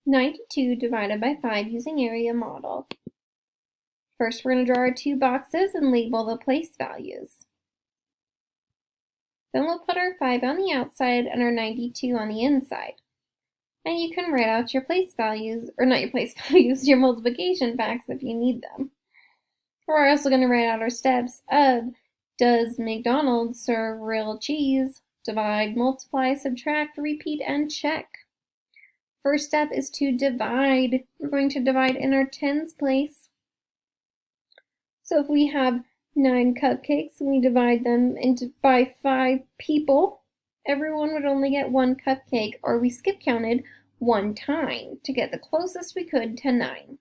92 divided by 5 using area model. First, we're going to draw our two boxes and label the place values. Then we'll put our 5 on the outside and our 92 on the inside. And you can write out your place values, or not your place values, your multiplication facts if you need them. We're also going to write out our steps of: does McDonald's serve real cheese? Divide, multiply, subtract, repeat, and check. First step is to divide. We're going to divide in our tens place. So if we have 9 cupcakes and we divide them by 5 people, everyone would only get 1 cupcake, or we skip counted 1 time to get the closest we could to 9.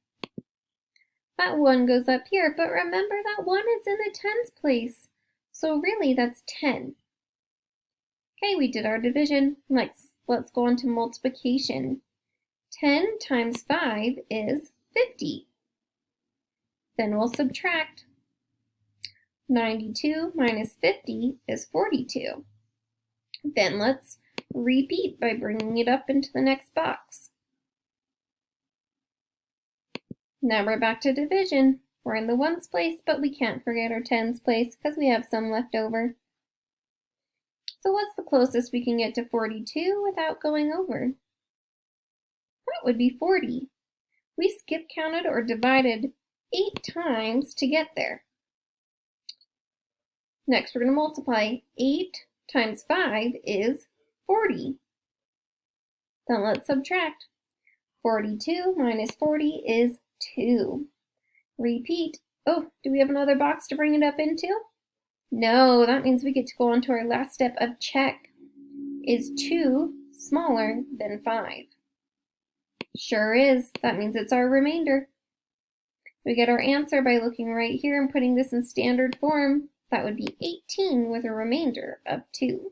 That 1 goes up here, but remember that 1 is in the tens place, so really that's 10. Okay, we did our division. Let's go on to multiplication. 10 times 5 is 50. Then we'll subtract. 92 minus 50 is 42. Then let's repeat by bringing it up into the next box. Now we're back to division. We're in the ones place, but we can't forget our tens place because we have some left over. So what's the closest we can get to 42 without going over? That would be 40. We skip counted or divided 8 times to get there. Next, we're going to multiply. 8 times 5 is 40. Then let's subtract. 42 minus 40 is 2. Repeat. Oh, do we have another box to bring it up into? No, that means we get to go on to our last step of check. Is 2 smaller than 5? Sure is. That means it's our remainder. We get our answer by looking right here and putting this in standard form. That would be 18 with a remainder of 2.